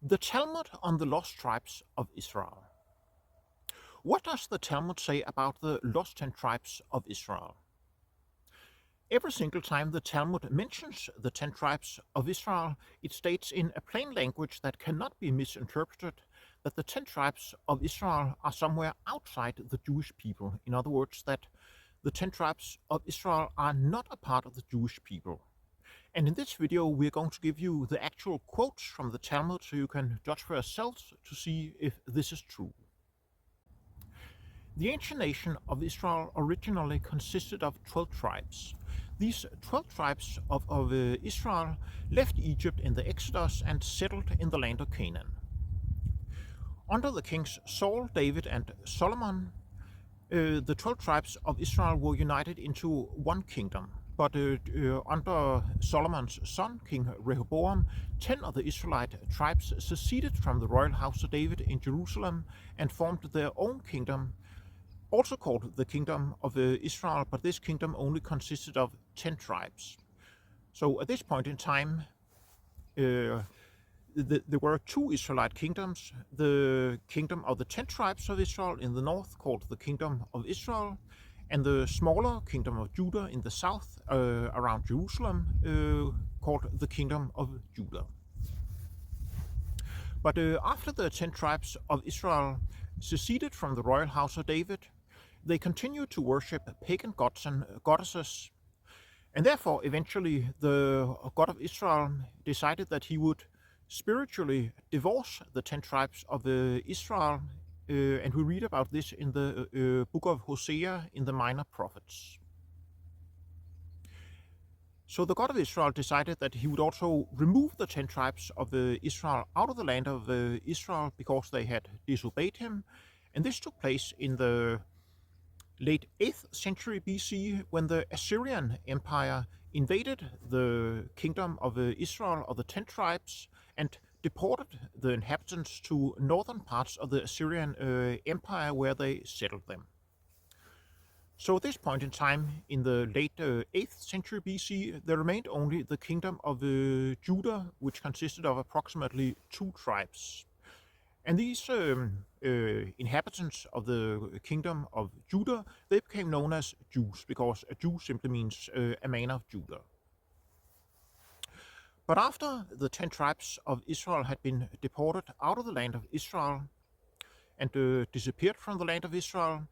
The Talmud on the lost tribes of Israel. What does the Talmud say about the lost 10 tribes of Israel? Every single time the Talmud mentions the 10 tribes of Israel, it states in a plain language that cannot be misinterpreted that the 10 tribes of Israel are somewhere outside the Jewish people. In other words, that the 10 tribes of Israel are not a part of the Jewish people. And in this video, we're going to give you the actual quotes from the Talmud so you can judge for yourselves to see if this is true. The ancient nation of Israel originally consisted of 12 tribes. These 12 tribes of Israel left Egypt in the Exodus and settled in the land of Canaan. Under the kings Saul, David, and Solomon, the 12 tribes of Israel were united into one kingdom. But under Solomon's son, King Rehoboam, 10 of the Israelite tribes seceded from the royal house of David in Jerusalem and formed their own kingdom, also called the Kingdom of Israel, but this kingdom only consisted of 10 tribes. So at this point in time, there were two Israelite kingdoms: the kingdom of the 10 tribes of Israel in the north, called the Kingdom of Israel, and the smaller kingdom of Judah in the south, around Jerusalem, called the Kingdom of Judah. But after the 10 tribes of Israel seceded from the royal house of David, they continued to worship pagan gods and goddesses, and therefore eventually the God of Israel decided that he would spiritually divorce the 10 tribes of Israel, and we read about this in the book of Hosea in the Minor Prophets. So the God of Israel decided that he would also remove the 10 tribes of Israel out of the land of Israel because they had disobeyed him, and this took place in the late 8th century BC, when the Assyrian Empire invaded the kingdom of Israel of the 10 tribes and deported the inhabitants to northern parts of the Assyrian Empire, where they settled them. So at this point in time, in the late 8th century BC, there remained only the kingdom of Judah, which consisted of approximately 2 tribes. And these inhabitants of the kingdom of Judah, they became known as Jews, because a Jew simply means a man of Judah. But after the 10 tribes of Israel had been deported out of the land of Israel and disappeared from the land of Israel,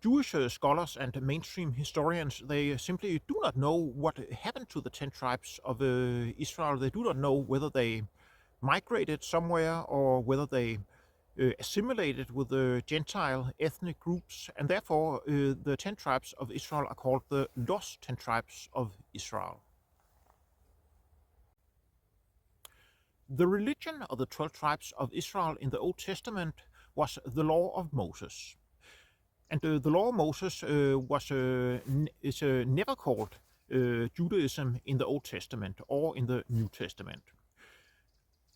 Jewish scholars and mainstream historians, they simply do not know what happened to the 10 tribes of Israel. They do not know whether they migrated somewhere or whether they assimilated with the Gentile ethnic groups, and therefore the 10 tribes of Israel are called the lost 10 tribes of Israel. The religion of the 12 tribes of Israel in the Old Testament was the law of Moses. And the law of Moses is never called Judaism in the Old Testament or in the New Testament.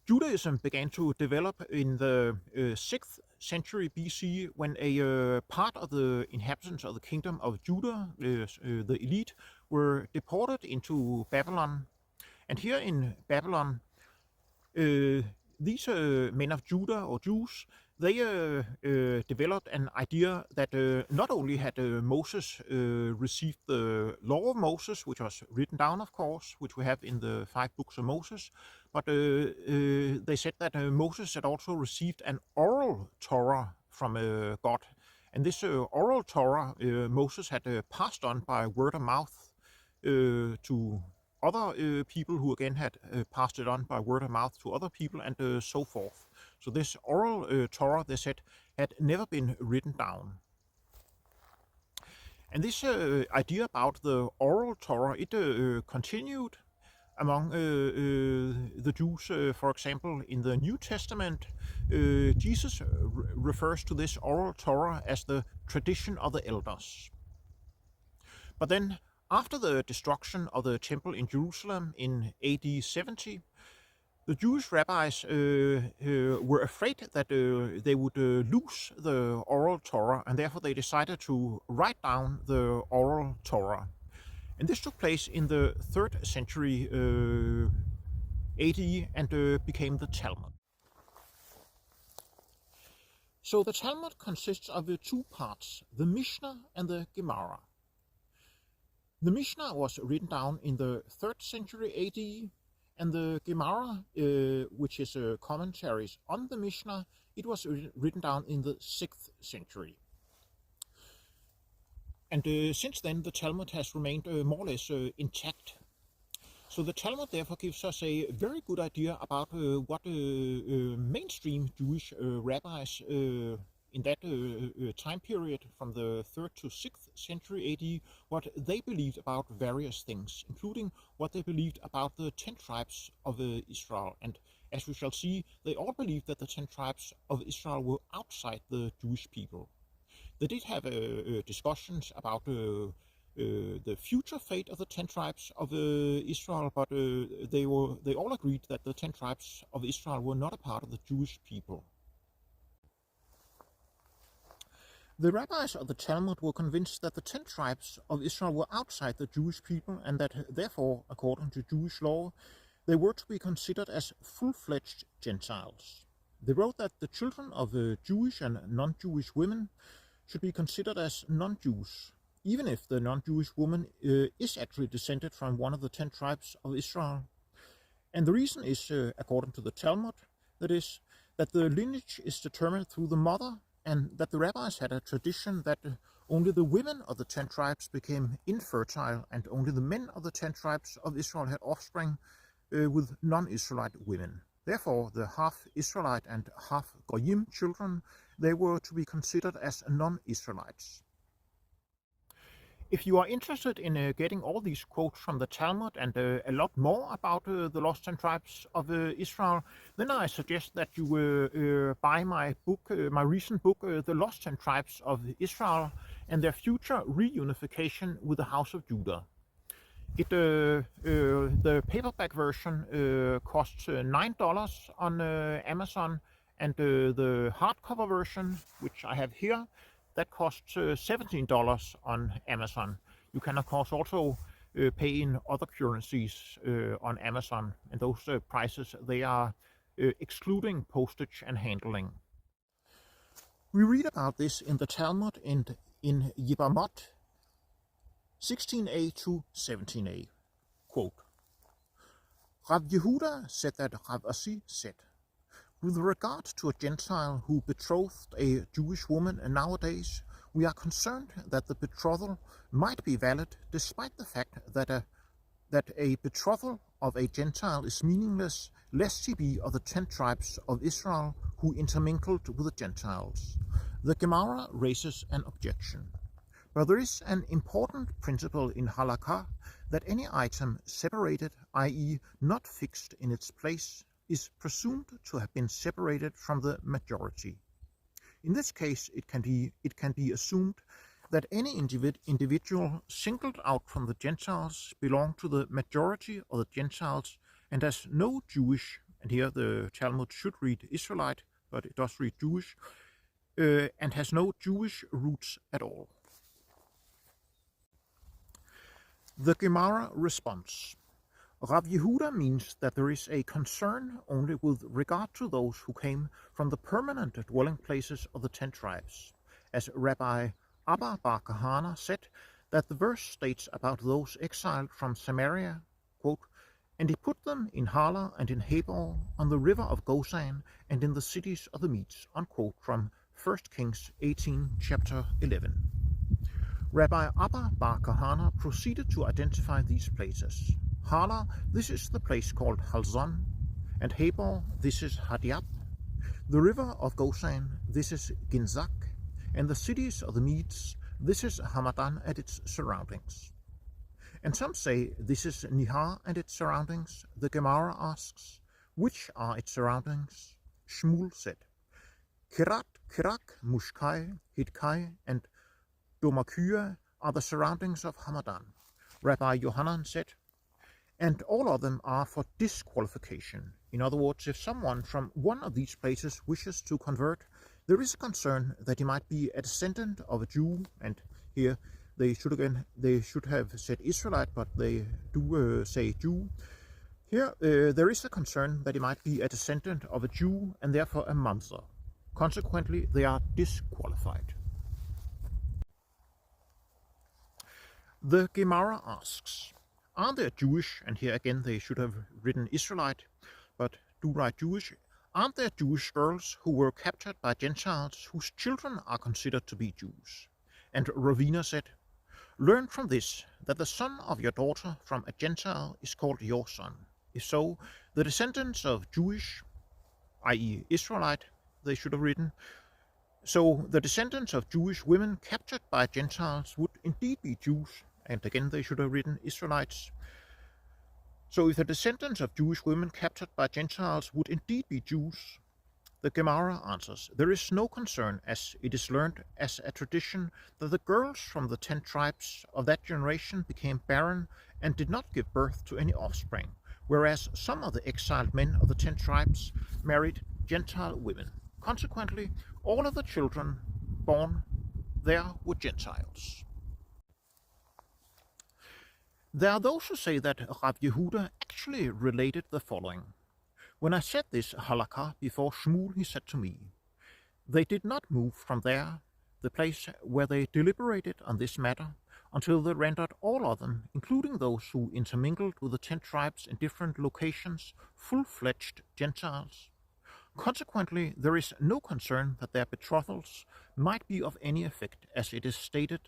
Judaism began to develop in the 6th century BC, when a part of the inhabitants of the kingdom of Judah, the elite, were deported into Babylon. And here in Babylon, these men of Judah, or Jews, they developed an idea that not only had Moses received the law of Moses, which was written down, of course, which we have in the 5 books of Moses, but they said that Moses had also received an oral Torah from God. And this oral Torah Moses had passed on by word of mouth to other people, who again had passed it on by word of mouth to other people, and so forth. So this oral Torah, they said, had never been written down. And this idea about the oral Torah, it continued among the Jews. For example, in the New Testament, Jesus refers to this oral Torah as the tradition of the elders. But then, after the destruction of the temple in Jerusalem in AD 70, the Jewish rabbis were afraid that they would lose the oral Torah, and therefore they decided to write down the oral Torah. And this took place in the 3rd century AD and became the Talmud. So the Talmud consists of two parts, the Mishnah and the Gemara. The Mishnah was written down in the 3rd century AD, and the Gemara, which is commentaries on the Mishnah, it was written down in the 6th century. And since then, the Talmud has remained more or less intact. So the Talmud therefore gives us a very good idea about what mainstream Jewish rabbis in that time period from the 3rd to 6th century AD, what they believed about various things, including what they believed about the 10 tribes of Israel. And as we shall see, they all believed that the 10 tribes of Israel were outside the Jewish people. They did have discussions about the future fate of the 10 tribes of Israel, but they all agreed that the 10 tribes of Israel were not a part of the Jewish people. The rabbis of the Talmud were convinced that the 10 tribes of Israel were outside the Jewish people, and that therefore, according to Jewish law, they were to be considered as full-fledged Gentiles. They wrote that the children of Jewish and non-Jewish women should be considered as non-Jews, even if the non-Jewish woman is actually descended from one of the 10 tribes of Israel. And the reason is, according to the Talmud, that is, that the lineage is determined through the mother, and that the rabbis had a tradition that only the women of the 10 tribes became infertile, and only the men of the 10 tribes of Israel had offspring with non-Israelite women. Therefore, the half-Israelite and half-Goyim children, they were to be considered as non-Israelites. If you are interested in getting all these quotes from the Talmud and a lot more about the lost 10 tribes of Israel, then I suggest that you buy my book, my recent book, The Lost 10 Tribes of Israel and Their Future Reunification with the House of Judah. The paperback version costs $9 on Amazon, and the hardcover version, which I have here, that costs $17 on Amazon. You can of course also pay in other currencies on Amazon, and those prices, they are excluding postage and handling. We read about this in the Talmud and in Yibamot 16a to 17a. Quote, Rav Yehuda said that Rav Asi said, with regard to a Gentile who betrothed a Jewish woman nowadays, we are concerned that the betrothal might be valid despite the fact that a betrothal of a Gentile is meaningless, lest he be of the 10 tribes of Israel who intermingled with the Gentiles. The Gemara raises an objection. But there is an important principle in halakha that any item separated, i.e. not fixed in its place, is presumed to have been separated from the majority. In this case, it can be assumed that any individual singled out from the Gentiles belong to the majority of the Gentiles and has no Jewish, and here the Talmud should read Israelite, but it does read Jewish, and has no Jewish roots at all. The Gemara responds. Rav Yehuda means that there is a concern only with regard to those who came from the permanent dwelling places of the 10 tribes. As Rabbi Abba bar Kahana said, that the verse states about those exiled from Samaria, quote, and he put them in Hala and in Habor, on the river of Gozan, and in the cities of the Medes, unquote, from 1 Kings 18, chapter 11. Rabbi Abba bar Kahana proceeded to identify these places. Hala, this is the place called Halzon, and Habor, this is Hadiab. The river of Gozan, this is Ginzak, and the cities of the Medes, this is Hamadan and its surroundings. And some say this is Nihar and its surroundings. The Gemara asks, which are its surroundings? Shmuel said, Kirat, Kirak, Mushkai, Hidkai, and Domakia are the surroundings of Hamadan. Rabbi Yohanan said, and all of them are for disqualification. In other words, if someone from one of these places wishes to convert, there is a concern that he might be a descendant of a Jew, and here they should have said Israelite, but they do say Jew. Here there is a concern that he might be a descendant of a Jew and therefore a mamzer. Consequently, they are disqualified. The Gemara asks, are there Jewish, and here again they should have written Israelite, but do write Jewish, aren't there Jewish girls who were captured by Gentiles whose children are considered to be Jews? And Ravina said, learn from this that the son of your daughter from a Gentile is called your son. If so, the descendants of Jewish, i.e. Israelite, they should have written, so the descendants of Jewish women captured by Gentiles would indeed be Jews, and again they should have written Israelites. So if the descendants of Jewish women captured by Gentiles would indeed be Jews, the Gemara answers, there is no concern, as it is learned as a tradition that the girls from the 10 tribes of that generation became barren and did not give birth to any offspring, whereas some of the exiled men of the 10 tribes married Gentile women. Consequently, all of the children born there were Gentiles. There are those who say that Rav Yehuda actually related the following. When I said this halakha before Shmuel, he said to me, they did not move from there, the place where they deliberated on this matter, until they rendered all of them, including those who intermingled with the 10 tribes in different locations, full-fledged Gentiles. Consequently, there is no concern that their betrothals might be of any effect, as it is stated,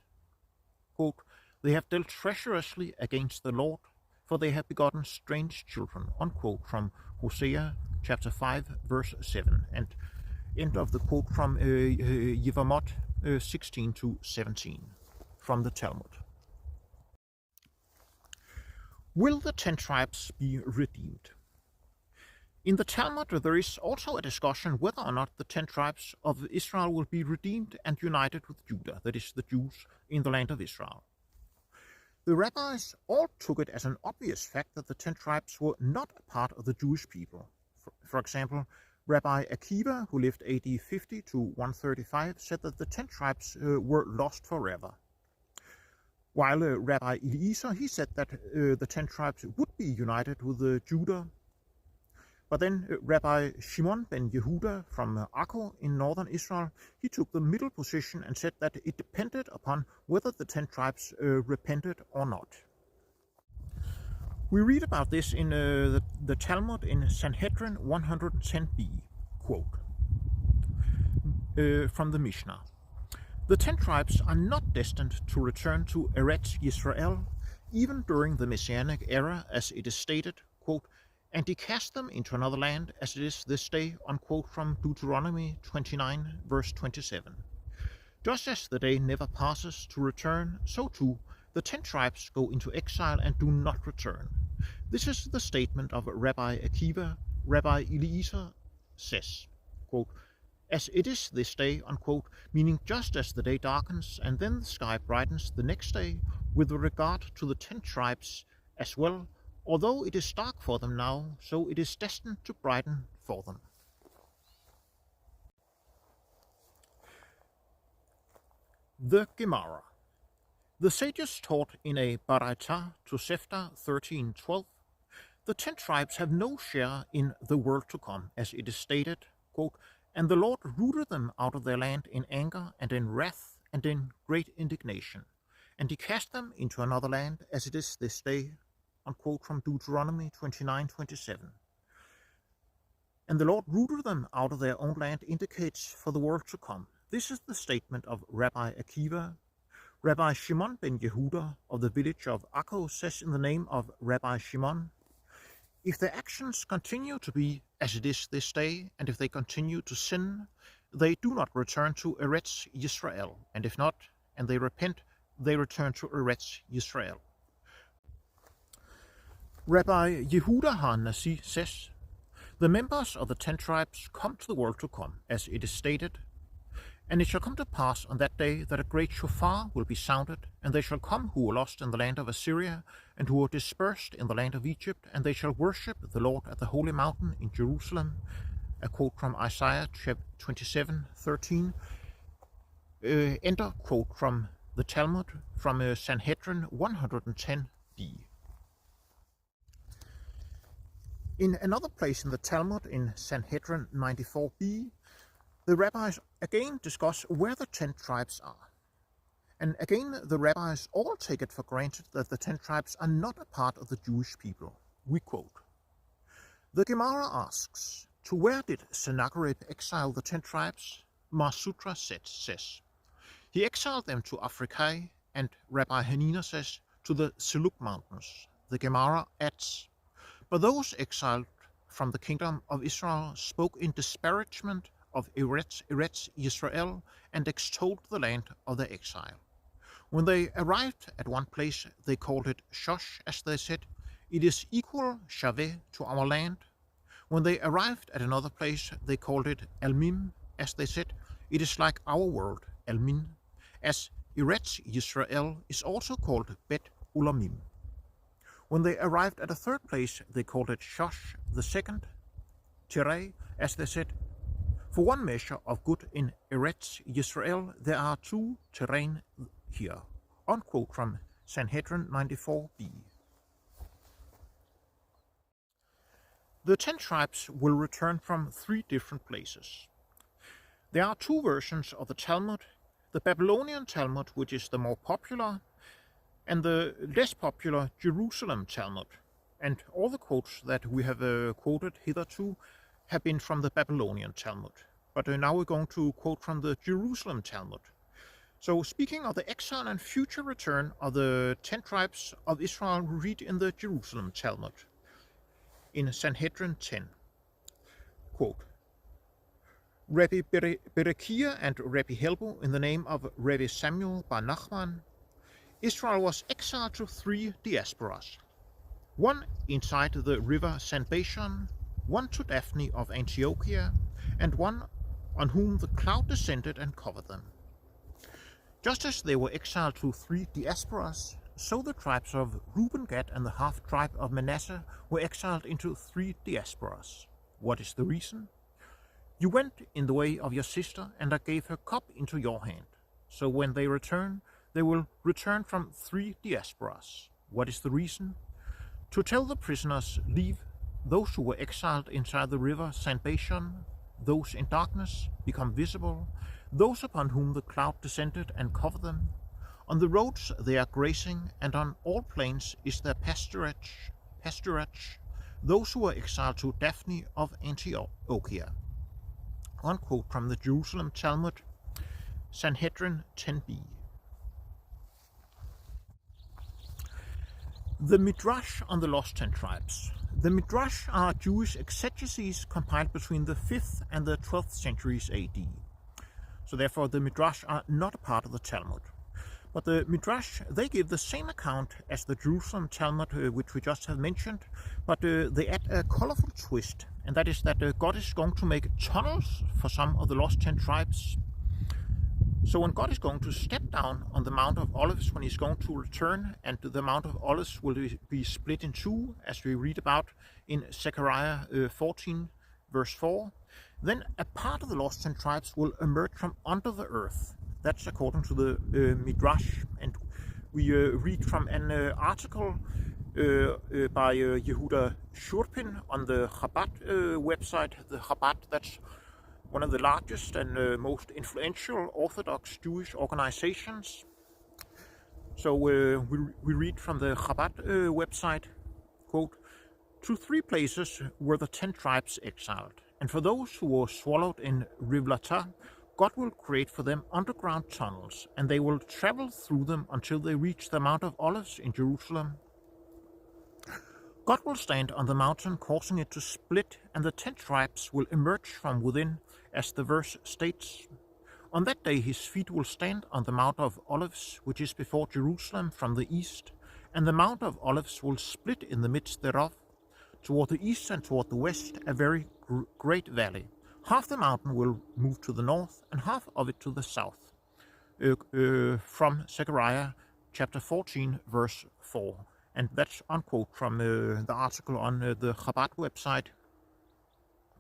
quote, they have dealt treacherously against the Lord, for they have begotten strange children, unquote, from Hosea chapter 5, verse 7, and end of the quote from Yevamot 16 to 17 from the Talmud. Will the 10 tribes be redeemed? In the Talmud, there is also a discussion whether or not the 10 tribes of Israel will be redeemed and united with Judah, that is, the Jews in the land of Israel. The rabbis all took it as an obvious fact that the 10 tribes were not a part of the Jewish people. For example, Rabbi Akiva, who lived AD 50 to 135, said that the 10 tribes were lost forever. While Rabbi Eliezer, he said that the 10 tribes would be united with Judah. But then Rabbi Shimon ben Yehuda from Akko in northern Israel, he took the middle position and said that it depended upon whether the 10 tribes repented or not. We read about this in the Talmud in Sanhedrin 110b, quote, from the Mishnah. The 10 tribes are not destined to return to Eretz Yisrael, even during the Messianic era, as it is stated, quote, and he cast them into another land, as it is this day, unquote, from Deuteronomy 29, verse 27. Just as the day never passes to return, so too the 10 tribes go into exile and do not return. This is the statement of Rabbi Akiva. Rabbi Eliezer says, quote, as it is this day, unquote, meaning just as the day darkens and then the sky brightens the next day, with regard to the 10 tribes as well, although it is dark for them now, so it is destined to brighten for them. The Gemara. The sages taught in a Baraita to Sefta 13:12, the 10 tribes have no share in the world to come, as it is stated, quote, and the Lord rooted them out of their land in anger and in wrath and in great indignation, and he cast them into another land, as it is this day, unquote, from Deuteronomy 29:27. And the Lord rooted them out of their own land indicates for the world to come. This is the statement of Rabbi Akiva. Rabbi Shimon ben Yehuda of the village of Akko says in the name of Rabbi Shimon, if their actions continue to be as it is this day, and if they continue to sin, they do not return to Eretz Yisrael, and if not, and they repent, they return to Eretz Yisrael. Rabbi Yehuda HaNasi says, the members of the 10 tribes come to the world to come, as it is stated, and it shall come to pass on that day that a great shofar will be sounded, and they shall come who were lost in the land of Assyria, and who were dispersed in the land of Egypt, and they shall worship the Lord at the holy mountain in Jerusalem. A quote from Isaiah 27:13. End of quote from the Talmud from Sanhedrin 110b. In another place in the Talmud, in Sanhedrin 94b, the rabbis again discuss where the 10 tribes are. And again, the rabbis all take it for granted that the 10 tribes are not a part of the Jewish people. We quote, "The Gemara asks, to where did Sennacherib exile the 10 tribes? Marsutra says, he exiled them to Africae, and Rabbi Hanina says, to the Seluk Mountains." The Gemara adds, "But those exiled from the kingdom of Israel spoke in disparagement of Eretz Israel and extolled the land of their exile. When they arrived at one place, they called it Shosh, as they said, it is equal Shaveh to our land. When they arrived at another place, they called it Almim, as they said, it is like our world, Almin, as Eretz Israel is also called Bet Ulamim. When they arrived at a third place, they called it Shosh, the second, Tirei, as they said, for one measure of good in Eretz Israel, there are 2 terrain here." Unquote from Sanhedrin 94b. The 10 tribes will return from 3 different places. There are 2 versions of the Talmud, the Babylonian Talmud, which is the more popular, and the less popular Jerusalem Talmud. And all the quotes that we have quoted hitherto have been from the Babylonian Talmud. But now we're going to quote from the Jerusalem Talmud. So speaking of the exile and future return of the 10 tribes of Israel, we read in the Jerusalem Talmud, in Sanhedrin 10, quote, "Rabbi Berechiah and Rabbi Helbo, in the name of Rabbi Samuel bar Nachman, Israel was exiled to 3 diasporas, one inside the river Sanbashon, one to Daphne of Antiochia, and one on whom the cloud descended and covered them. Just as they were exiled to 3 diasporas, so the tribes of Reuben, Gad, and the half-tribe of Manasseh were exiled into 3 diasporas. What is the reason? You went in the way of your sister, and I gave her cup into your hand. So when they return, they will return from 3 diasporas. What is the reason? To tell the prisoners, leave, those who were exiled inside the river Sanbashon, those in darkness become visible, those upon whom the cloud descended and covered them. On the roads they are grazing, and on all plains is their pasturage, those who were exiled to Daphne of Antiochia." Unquote from the Jerusalem Talmud, Sanhedrin 10b. The Midrash on the lost 10 tribes. The Midrash are Jewish exegeses compiled between the 5th and the 12th centuries AD. So therefore the Midrash are not a part of the Talmud. But the Midrash, they give the same account as the Jerusalem Talmud, which we just have mentioned, but they add a colorful twist, and that is that God is going to make tunnels for some of the lost 10 tribes. So when God is going to step down on the Mount of Olives, when he's going to return, and the Mount of Olives will be split in 2, as we read about in Zechariah 14, verse 4, then a part of the lost 10 tribes will emerge from under the earth. That's according to the Midrash, and we read from an article by Yehuda Shurpin on the Chabad website. The Chabad, that's one of the largest and most influential Orthodox Jewish organizations. So we read from the Chabad website, quote, "To 3 places were the 10 tribes exiled, and for those who were swallowed in Rivlata, God will create for them underground tunnels, and they will travel through them until they reach the Mount of Olives in Jerusalem. God will stand on the mountain, causing it to split, and the 10 tribes will emerge from within, as the verse states. On that day his feet will stand on the Mount of Olives, which is before Jerusalem from the east, and the Mount of Olives will split in the midst thereof, toward the east and toward the west, a very great valley. Half the mountain will move to the north, and half of it to the south." From Zechariah chapter 14, verse 4. And that's unquote from the article on the Chabad website.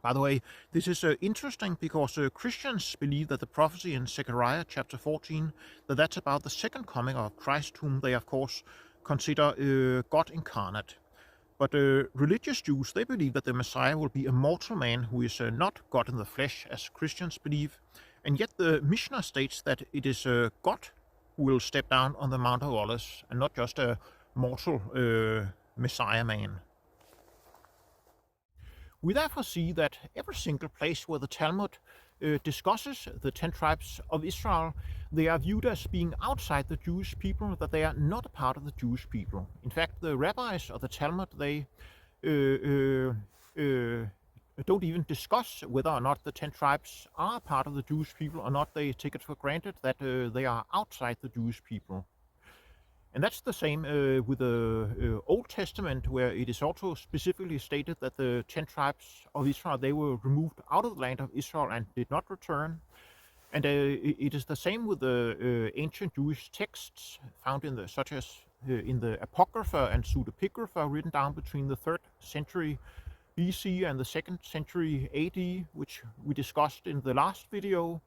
By the way, this is interesting because Christians believe that the prophecy in Zechariah chapter 14, that's about the second coming of Christ, whom they of course consider God incarnate. But religious Jews, they believe that the Messiah will be a mortal man who is not God in the flesh, as Christians believe. And yet the Mishnah states that it is God who will step down on the Mount of Olives, and not just a mortal Messiah man. We therefore see that every single place where the Talmud discusses the 10 tribes of Israel, they are viewed as being outside the Jewish people, that they are not a part of the Jewish people. In fact, the rabbis of the Talmud, they don't even discuss whether or not the 10 tribes are a part of the Jewish people or not. They take it for granted that they are outside the Jewish people. And that's the same with the Old Testament, where it is also specifically stated that the 10 tribes of Israel, they were removed out of the land of Israel and did not return. And it is the same with the ancient Jewish texts found in such as in the apocrypha and pseudepigrapha, written down between the 3rd century BC and the 2nd century AD, which we discussed in the last video.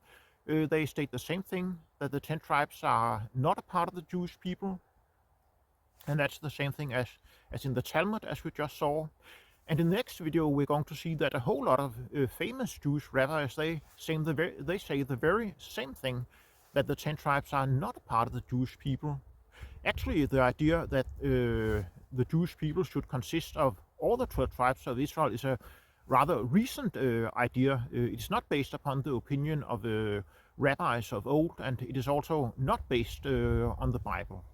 They state the same thing, that the 10 tribes are not a part of the Jewish people. And that's the same thing as in the Talmud, as we just saw. And in the next video, we're going to see that a whole lot of famous Jewish rabbis, they say the very same thing, that the 10 tribes are not a part of the Jewish people. Actually, the idea that the Jewish people should consist of all the 12 tribes of Israel is a rather recent idea. It is not based upon the opinion of rabbis of old, and it is also not based on the Bible.